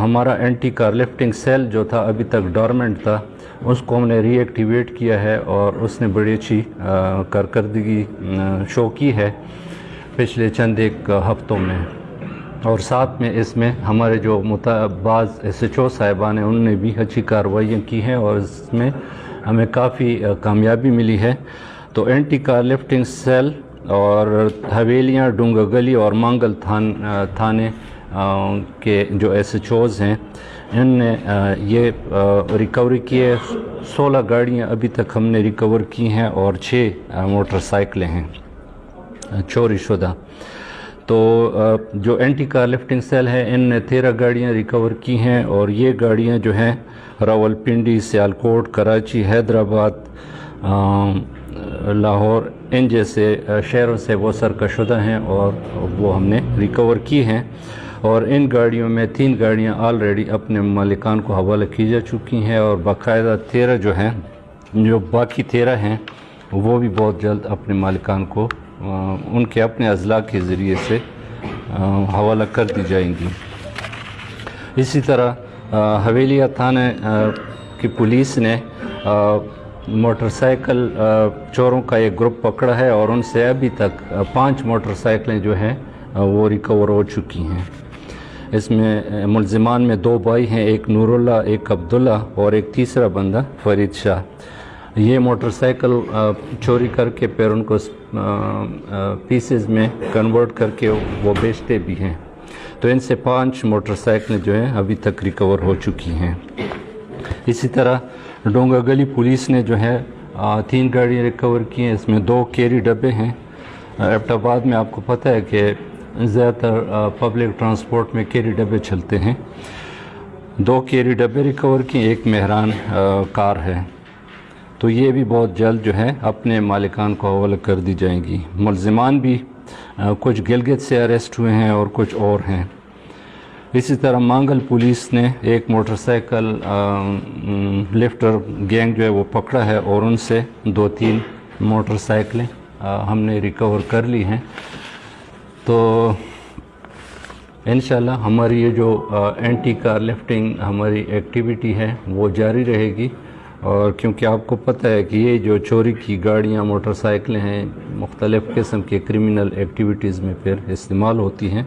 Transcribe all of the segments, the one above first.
ہمارا اینٹی کار lifting cell جو تھا ابھی تک ڈورمنٹ تھا، اس کو ہم نے ری ایکٹیویٹ کیا ہے اور اس نے بڑی اچھی کارکردگی شو کی ہے پچھلے چند ایک ہفتوں میں، اور ساتھ میں اس میں ہمارے جو بعض ایس ایچ او صاحبان ہیں انہوں نے بھی اچھی کارروائیاں کی ہیں اور اس میں ہمیں کافی کامیابی ملی ہے۔ تو اینٹی کار لفٹنگ سیل اور حویلیاں، ڈونگا گلی اور مانگل تھانے کے جو ایس ایچ اوز ہیں ان نے یہ ریکوری کی ہے۔ 16 گاڑیاں ابھی تک ہم نے ریکور کی ہیں اور 6 موٹر سائیکلیں ہیں چوری شدہ۔ تو جو اینٹی کار لفٹنگ سیل ہے ان نے 13 گاڑیاں ریکور کی ہیں، اور یہ گاڑیاں جو ہیں راولپنڈی، سیالکوٹ، کراچی، حیدرآباد، لاہور، ان جیسے شہروں سے وہ سرقہ ہیں اور وہ ہم نے ریکور کی ہیں، اور ان گاڑیوں میں 3 گاڑیاں آلریڈی اپنے مالکان کو حوالہ کی جا چکی ہیں، اور باقاعدہ 13 جو ہیں، جو باقی 13 ہیں وہ بھی بہت جلد اپنے مالکان کو ان کے اپنے اضلاع کے ذریعے سے حوالہ کر دی جائیں گی۔ اسی طرح حویلیہ تھانے کی پولیس نے موٹر سائیکل چوروں کا ایک گروپ پکڑا ہے، اور ان سے ابھی تک 5 موٹر سائیکلیں جو ہیں وہ ریکور ہو چکی ہیں۔ اس میں ملزمان میں 2 بھائی ہیں، ایک نور اللہ، ایک عبداللہ، اور ایک تیسرا بندہ فرید شاہ۔ یہ موٹر سائیکل چوری کر کے پھر ان کو پیسز میں کنورٹ کر کے وہ بیچتے بھی ہیں۔ تو ان سے 5 موٹر سائیکلیں جو ہیں ابھی تک ریکور ہو چکی ہیں۔ اسی طرح ڈونگا گلی پولیس نے جو ہے 3 گاڑیاں ریکور کی ہیں، اس میں 2 کیری ڈبے ہیں۔ ایبٹ آباد میں آپ کو پتہ ہے کہ زیادہ تر پبلک ٹرانسپورٹ میں کیری ڈبے چلتے ہیں۔ 2 کیری ڈبے ریکور کی، ایک مہران کار ہے۔ تو یہ بھی بہت جلد جو ہے اپنے مالکان کو حوالہ کر دی جائیں گی۔ ملزمان بھی کچھ گلگت سے اریسٹ ہوئے ہیں اور کچھ اور ہیں۔ اسی طرح مانگل پولیس نے ایک موٹر سائیکل لفٹر گینگ جو ہے وہ پکڑا ہے، اور ان سے 2-3 موٹر سائیکلیں ہم نے ریکور کر لی ہیں۔ تو انشاءاللہ ہماری یہ جو اینٹی کار لفٹنگ ہماری ایکٹیویٹی ہے وہ جاری رہے گی، اور کیونکہ آپ کو پتہ ہے کہ یہ جو چوری کی گاڑیاں، موٹر سائیکلیں ہیں، مختلف قسم کے کرمنل ایکٹیویٹیز میں پھر استعمال ہوتی ہیں۔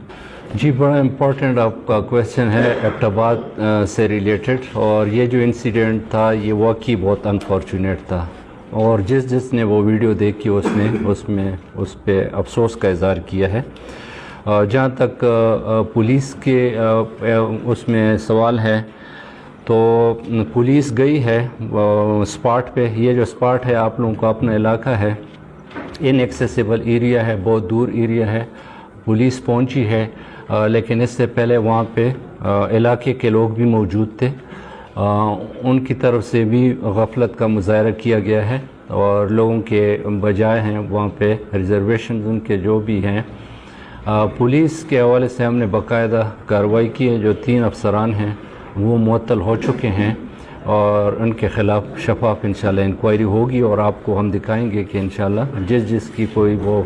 جی بڑا امپورٹنٹ آپ کا کویسچن ہے ایبٹ آباد سے ریلیٹڈ، اور یہ جو انسیڈنٹ تھا یہ واقعی بہت انفارچونیٹ تھا، اور جس نے وہ ویڈیو دیکھی اس پہ افسوس کا اظہار کیا ہے۔ جہاں تک پولیس کے اس میں سوال ہے، تو پولیس گئی ہے اسپاٹ پہ۔ یہ جو اسپاٹ ہے آپ لوگوں کا اپنا علاقہ ہے، ان ایکسیسیبل ایریا ہے، بہت دور ایریا ہے۔ پولیس پہنچی ہے، لیکن اس سے پہلے وہاں پہ علاقے کے لوگ بھی موجود تھے۔ ان کی طرف سے بھی غفلت کا مظاہرہ کیا گیا ہے، اور لوگوں کے بجائے ہیں وہاں پہ ریزرویشنز ان کے جو بھی ہیں۔ پولیس کے حوالے سے ہم نے باقاعدہ کارروائی کی ہے۔ جو 3 افسران ہیں وہ معطل ہو چکے ہیں، اور ان کے خلاف شفاف انشاءاللہ انکوائری ہوگی، اور آپ کو ہم دکھائیں گے کہ انشاءاللہ جس کی کوئی وہ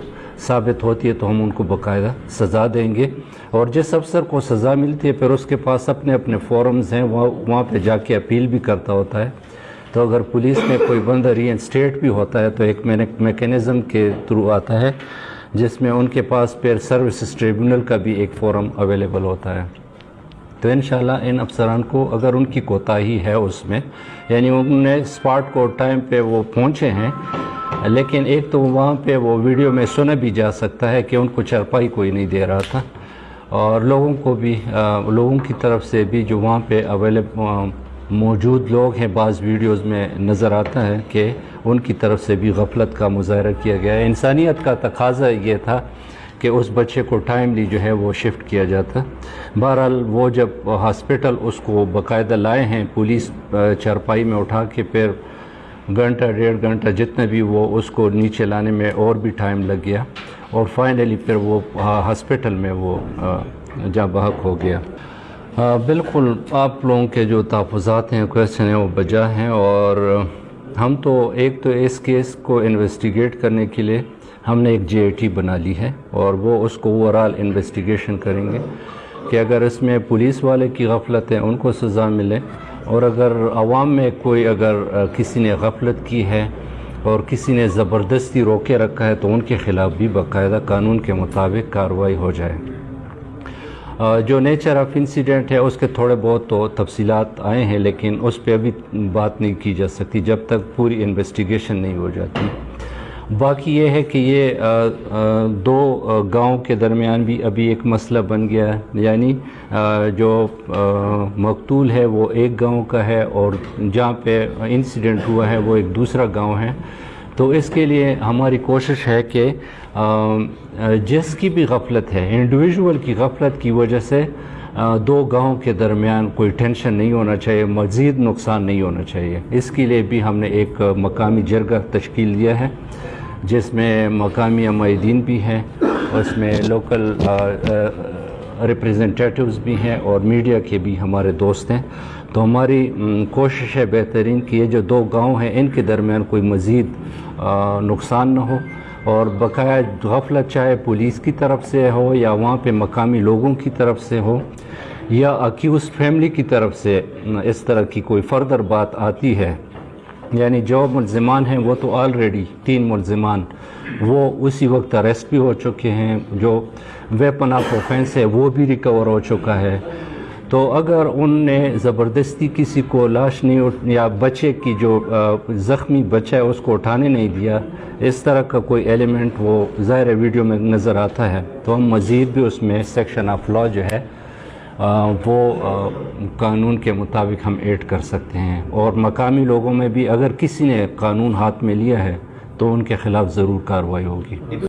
ثابت ہوتی ہے تو ہم ان کو باقاعدہ سزا دیں گے، اور جس افسر کو سزا ملتی ہے پھر اس کے پاس اپنے فورمز ہیں، وہاں پہ جا کے اپیل بھی کرتا ہوتا ہے۔ تو اگر پولیس میں کوئی بندہ ری انسٹیٹ بھی ہوتا ہے تو ایک میکینزم کے تھرو آتا ہے، جس میں ان کے پاس پھر سروسز ٹریبیونل کا بھی ایک فورم اویلیبل ہوتا ہے۔ تو انشاءاللہ ان افسران کو اگر ان کی کوتاہی ہے اس میں، یعنی انہوں نے اسپاٹ کو ٹائم پہ وہ پہنچے ہیں، لیکن ایک تو وہاں پہ وہ ویڈیو میں سنا بھی جا سکتا ہے کہ ان کو چارپائی کوئی نہیں دے رہا تھا، اور لوگوں کی طرف سے بھی جو وہاں پہ موجود لوگ ہیں، بعض ویڈیوز میں نظر آتا ہے کہ ان کی طرف سے بھی غفلت کا مظاہرہ کیا گیا ہے۔ انسانیت کا تقاضا یہ تھا کہ اس بچے کو ٹائملی جو ہے وہ شفٹ کیا جاتا۔ بہرحال وہ جب ہاسپٹل اس کو باقاعدہ لائے ہیں، پولیس چارپائی میں اٹھا کے، پھر گھنٹہ 1.5 گھنٹہ جتنا بھی وہ اس کو نیچے لانے میں اور بھی ٹائم لگ گیا، اور فائنلی پھر وہ ہاسپٹل میں وہ جاں بحق ہو گیا۔ بالکل آپ لوگوں کے جو تحفظات ہیں، کویسچن ہیں، وہ بجا ہیں، اور ہم تو اس کیس کو انویسٹیگیٹ کرنے کے لیے ہم نے ایک JIT بنا لی ہے، اور وہ اس کو اوورال انویسٹیگیشن کریں گے۔ کہ اگر اس میں پولیس والے کی غفلت ہے ان کو سزا ملے، اور اگر عوام میں کوئی اگر کسی نے غفلت کی ہے اور کسی نے زبردستی روکے رکھا ہے تو ان کے خلاف بھی باقاعدہ قانون کے مطابق کارروائی ہو جائے۔ جو نیچر آف انسیڈنٹ ہے اس کے تھوڑے بہت تو تفصیلات آئے ہیں، لیکن اس پہ ابھی بات نہیں کی جا سکتی جب تک پوری انویسٹیگیشن نہیں ہو جاتی۔ باقی یہ ہے کہ یہ دو گاؤں کے درمیان بھی ابھی ایک مسئلہ بن گیا ہے، یعنی جو مقتول ہے وہ ایک گاؤں کا ہے اور جہاں پہ انسیڈنٹ ہوا ہے وہ ایک دوسرا گاؤں ہے۔ تو اس کے لیے ہماری کوشش ہے کہ جس کی بھی غفلت ہے، انڈیویژول کی غفلت کی وجہ سے دو گاؤں کے درمیان کوئی ٹینشن نہیں ہونا چاہیے، مزید نقصان نہیں ہونا چاہیے۔ اس کے لیے بھی ہم نے ایک مقامی جرگہ تشکیل دیا ہے جس میں مقامی عمائدین بھی ہیں، اس میں لوکل ریپریزنٹیٹیوز بھی ہیں اور میڈیا کے بھی ہمارے دوست ہیں۔ تو ہماری کوشش ہے بہترین کہ یہ جو دو گاؤں ہیں ان کے درمیان کوئی مزید نقصان نہ ہو، اور بقایا غفلت چاہے پولیس کی طرف سے ہو یا وہاں پہ مقامی لوگوں کی طرف سے ہو یا اکیوزڈ فیملی کی طرف سے اس طرح کی کوئی فردر بات آتی ہے، یعنی جو ملزمان ہیں وہ تو آلریڈی 3 ملزمان وہ اسی وقت اریسٹ بھی ہو چکے ہیں، جو ویپن آف آفینس ہے وہ بھی ریکور ہو چکا ہے۔ تو اگر ان نے زبردستی کسی کو لاش نہیں یا بچے کی جو زخمی بچہ ہے اس کو اٹھانے نہیں دیا، اس طرح کا کوئی ایلیمنٹ وہ ظاہر ویڈیو میں نظر آتا ہے، تو ہم مزید بھی اس میں سیکشن آف لا جو ہے وہ قانون کے مطابق ہم ایڈ کر سکتے ہیں، اور مقامی لوگوں میں بھی اگر کسی نے قانون ہاتھ میں لیا ہے تو ان کے خلاف ضرور کارروائی ہوگی۔